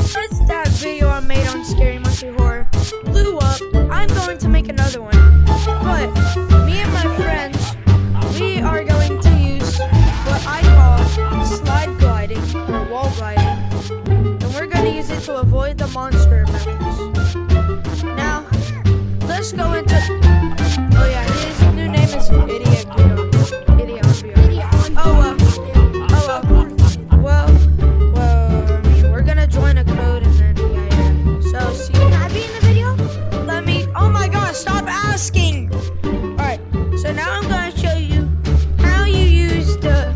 Since that video I made on Scary Monkey Horror blew up, I'm going to make another one. But me and my friends, we are going to use what I call slide gliding or wall gliding. And we're going to use it to avoid the monster mountains. Now, let's go into... Oh yeah, his new name is Idiot Geo. Well, I mean, we're gonna join a code and then, yeah. So, see. Can I be in the video? Let me, oh my gosh, stop asking. Alright, so now I'm gonna show you how you use the,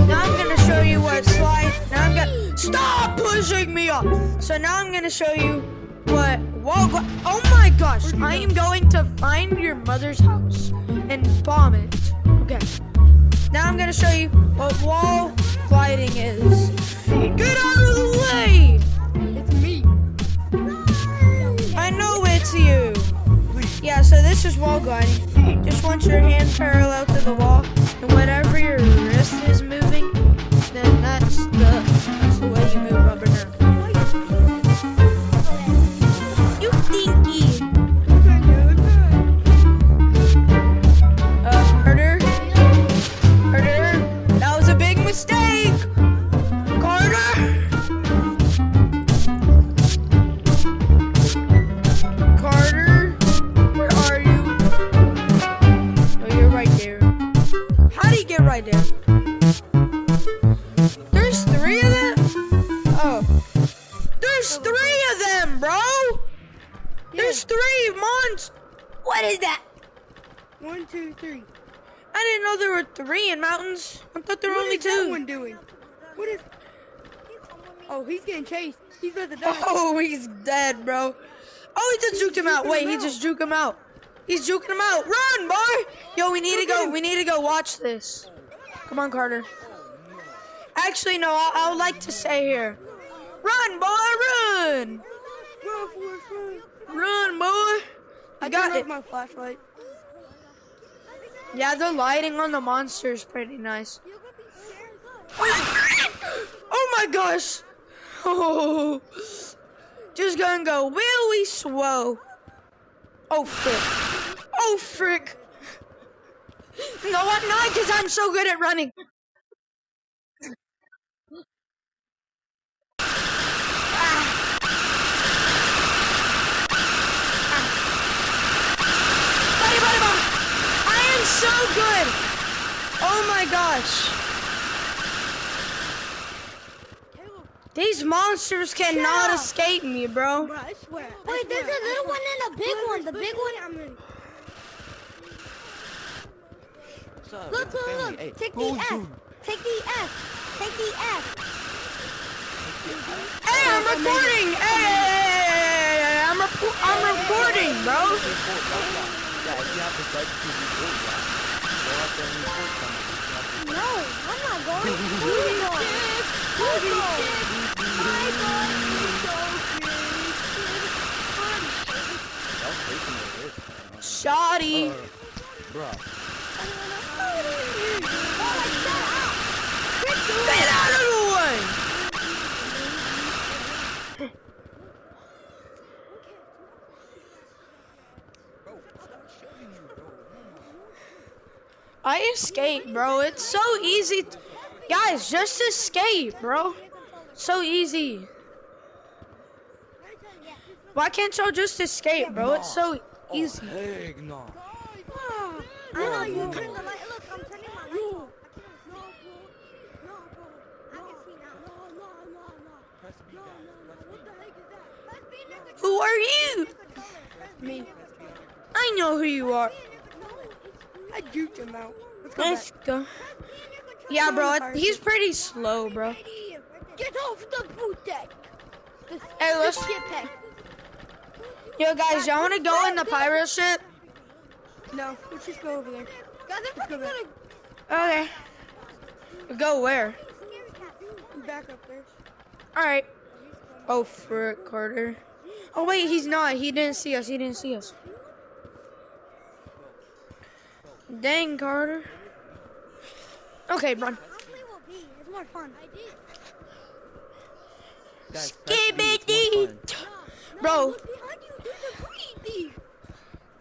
now I'm gonna show you what slide, now I'm gonna, stop pushing me up. So now I'm gonna show you what wall, oh my gosh, I am going to find your mother's house and bomb it. Okay. Now I'm gonna show you what wall gliding is. Get out of the way! It's me. I know it's you. Yeah, so this is wall gliding. Just want your hand parallel to the wall, and whenever your wrist is moving, then that's the way you move up and down. You stinky. Carter. That was a big mistake. Carter. Carter, where are you? Oh, you're right there. How do you get right there? There's three of them? Oh. There's three of them, bro! There's three monsters! What is that? 1, 2, 3. I didn't know there were three in mountains. I thought there were only What is that two. one doing? What is... Oh, he's getting chased. He's about to die. Oh, he's dead, bro. Oh, he just juked him out. Wait, he just juked him out. He's juking him out. Run, boy! Yo, we need to go. We need to go watch this. Come on, Carter. Actually, no. I would like to say here. Run, boy, run! Run, Forrest, run. Run, boy. I got turned it. off my flashlight. Yeah, the lighting on the monster is pretty nice. Oh my gosh! Oh, just gonna go really slow. Oh frick! Oh frick! No, I'm not, because I'm so good at running. I am so good! Oh my gosh! These monsters cannot escape me, bro. Bro, I swear. Wait, there's a little one and a big one. The big one. I'm in. Look. Take the F. Take the F. Take the F. Hey, I'm recording! Hey, I'm recording, bro. No, I'm not going. Who's going? Who's going? Shoddy. Get out of the way! I escaped, bro. It's so easy. Guys, just escape, bro. So easy. Why can't y'all just escape, bro? It's so easy. Heck no. I know you turn the light. Look, I'm turning my light off. I can see now. Who are you? Me. I know who you are. I juked him out. Let's go Let's back. go. Yeah, bro. He's pretty slow, bro. Get off the boot deck. Hey, let's. Get back. Yo, guys, y'all want to go in the pirate ship? No, let's just go over there. Guys, Let's go back. Okay. Go where? Back up there. Alright. Oh, frick, Carter. Oh, wait, he's not. He didn't see us. He didn't see us. Dang, Carter. Okay, run. It's more fun. Skibbity. Bro,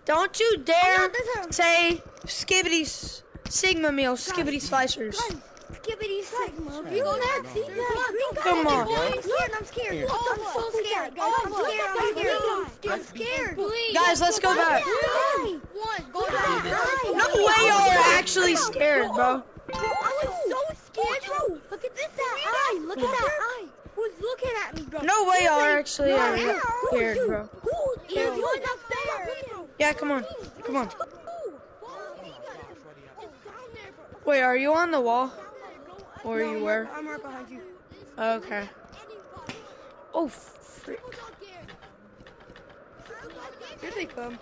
don't you dare say skibbity sigma meal, skibbity slicers. Skibbity Sigma. You go next. Come on. I'm scared. I'm so scared. I'm scared. Guys, let's go back. No way y'all are actually scared, bro. I was so scared. Look at eye. Look at that eye. Who's looking at me, bro? No way y'all are actually scared, bro. Yeah, come on. Come on. Wait, are you on the wall? Or you were? I'm right behind you. Okay. Oh, frick. Here they come.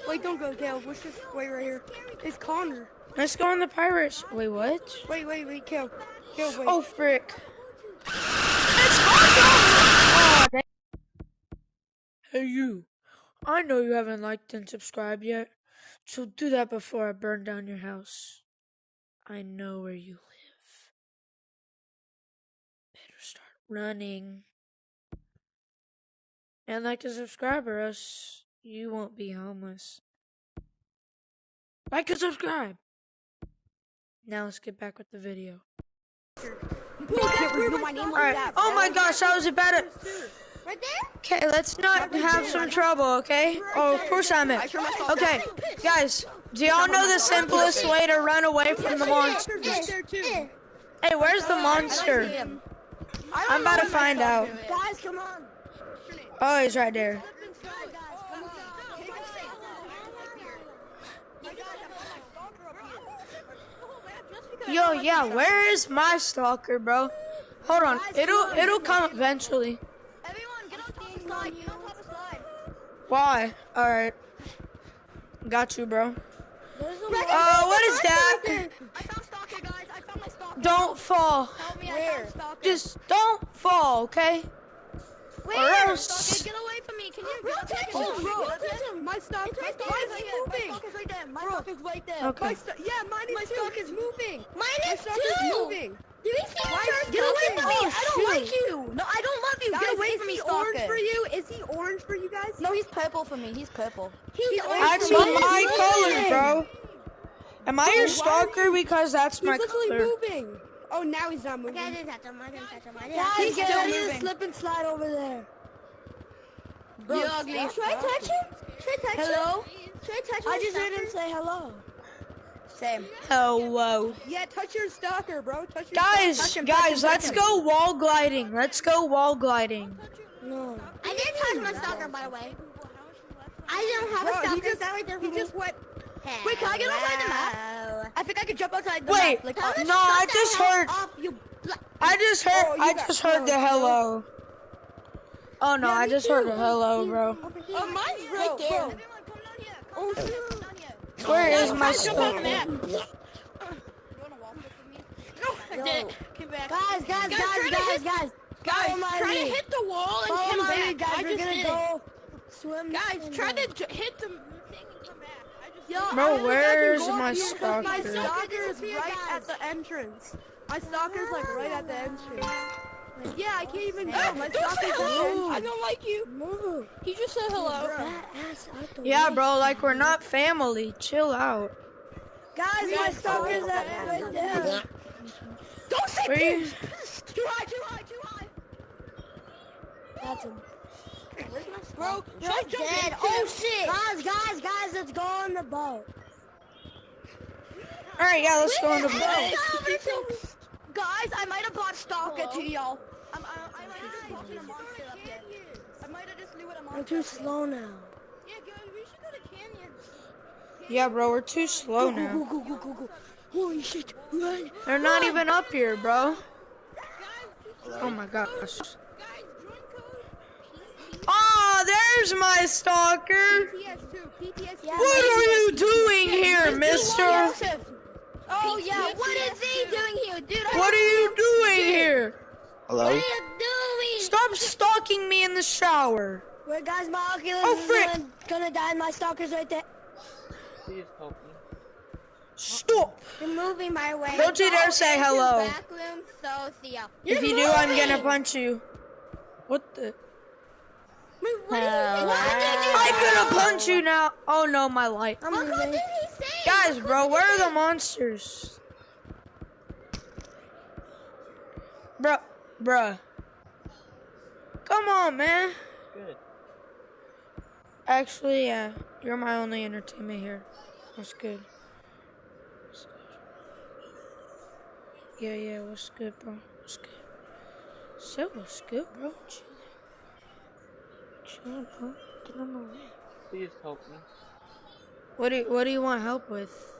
Wait, don't go, Kale. Let's just wait right here. It's Connor. Let's go on the pirates. Wait, what? Wait, Kale. Kale, wait. Oh, frick. It's Connor! Hey, you. I know you haven't liked and subscribed yet, so do that before I burn down your house. I know where you live. Better start running. And like and subscribe, or else you won't be homeless. Like and subscribe. Now let's get back with the video. Alright. Oh my gosh, I was about to... Right there? Okay, let's not have some trouble, okay? Oh, of course I'm in. Okay, guys, do y'all know the simplest way to run away from the monsters? Hey, where's the monster? I'm about to find out. Guys, come on. Oh, he's right there. Yo, yeah, where is my stalker, bro? Hold on, it'll come eventually. Everyone, get on top of the slide. Get on top of the slide. Why? Alright. Got you, bro. What is that? I found Stalker, guys. I found my Stalker. Don't fall. Help me, I found Stalker. Just don't fall, okay? Where? Or else... Stalker, get away from me. Can you rotate him? Rotate him. My stalker. My Why is he moving? My Stalker's right there. My Stalker's right there. Okay. Yeah, mine is too. It's moving. Mine My is stalker's too. moving. Do you see Why your is Get away moving? from me. Oh, I don't like shoot. you. No, I don't love you. Get Guys, away is from me, he Stalker. orange for you? Is he orange for you guys? No, he's purple for me. He's purple. He's Actually, my color, bro. Am I your stalker? Because that's my He's literally color. moving. Oh, now he's not moving. Guys, He's get still out of moving. the slip and slide over there. Bro, You ugly. Should I touch him? Should I touch him? Hello? Should I touch him? I just heard him say hello. Same. Hello. Yeah, touch your stalker, bro. Touch your Guys, let's go wall gliding. Let's go wall gliding. No. I didn't touch my stalker, by the way. I don't have a Bro, stalker. That right there. He just went. Wait, can I get outside the map? I think I could jump outside the Wait, map. no, I just heard. I just heard the hello. Oh no, I just heard a hello, bro. Oh, mine's right there. Oh, Where is my stalker? No, I didn't. Come back. Guys. Guys, try to hit the wall and come back. Guys, I we're just gonna did go it. swim. Guys, try to hit the thing and come back. I just Bro, where's my My stalker? stalker is right at the entrance. My stalker's like right at the entrance. Yeah, I can't even go. My Don't say stalker's hello. at I don't like you. Move. He just said hello. Yeah, bro, like we're not family. Chill out. Guys, my stalker's right there. Don't say Where you? Too high. That's him. Bro, You're dead. Oh shit. Guys, let's go on the boat. All right, yeah, let's go on the boat. Guys, I might have brought Stalker to y'all. I might have just brought a monster up there. I might have just lured a monster. I'm too slow now. Yeah, guys, we should go to Canyon. Yeah, bro, we're too slow now. Go. Holy shit, run. They're not even up here, bro. Oh my gosh. Guys, join code. Oh, there's my stalker. PTS2. What are you doing here, mister? Oh yeah, what is he doing here, dude? What are you doing here? What are you doing? Stop stalking me in the shower. Wait, guys, my Oculus Oh, is frick. gonna die. My Stalker's right there. Stop! You're moving my way. Don't you dare say hello. Back room, so see ya. If you do, I'm gonna punch you. What the? I'm gonna punch you now. Oh no, my light. What did he say? Guys, bro, where are the monsters? Bruh. Come on, man. Good. Actually, yeah, you're my only entertainment here. What's good? Yeah, what's good, bro? What's good? So, what's good, bro? Chill, bro. Get on my way. Please help me. What do you want help with?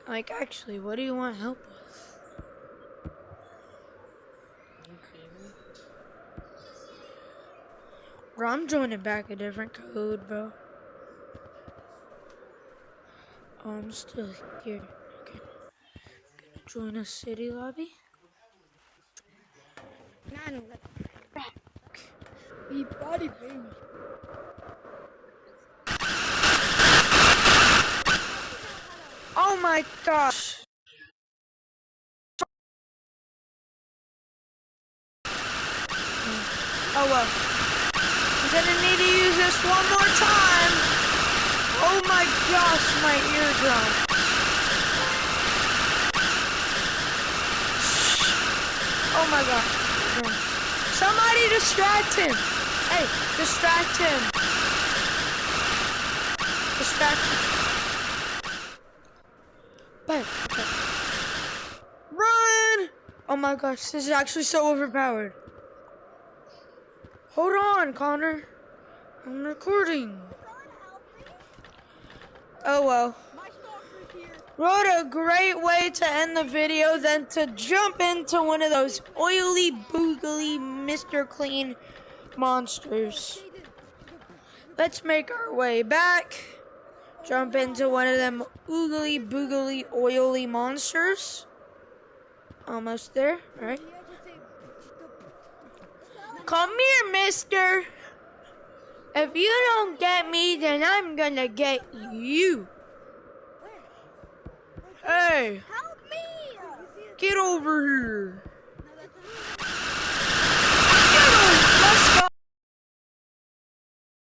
Like actually, what do you want help with? Can you see me? Bro, I'm joining back a different code, bro. Oh, I'm still here. Okay. Gonna join a city lobby. Be body baby. Oh my gosh. Oh well. I'm gonna need to use this one more time. Oh my gosh, my eardrum. Oh my god. Somebody distract him. Hey, distract him. Distract him. Bam. Okay. Run! Oh my gosh, this is actually so overpowered. Hold on, Connor. I'm recording. Oh well. What a great way to end the video than to jump into one of those oily, boogly, Mr. Clean monsters. Let's make our way back. Jump into one of them oogly, boogly, oily monsters. Almost there, right? Come here, mister. If you don't get me, then I'm gonna get you. Hey, Help me! get over here.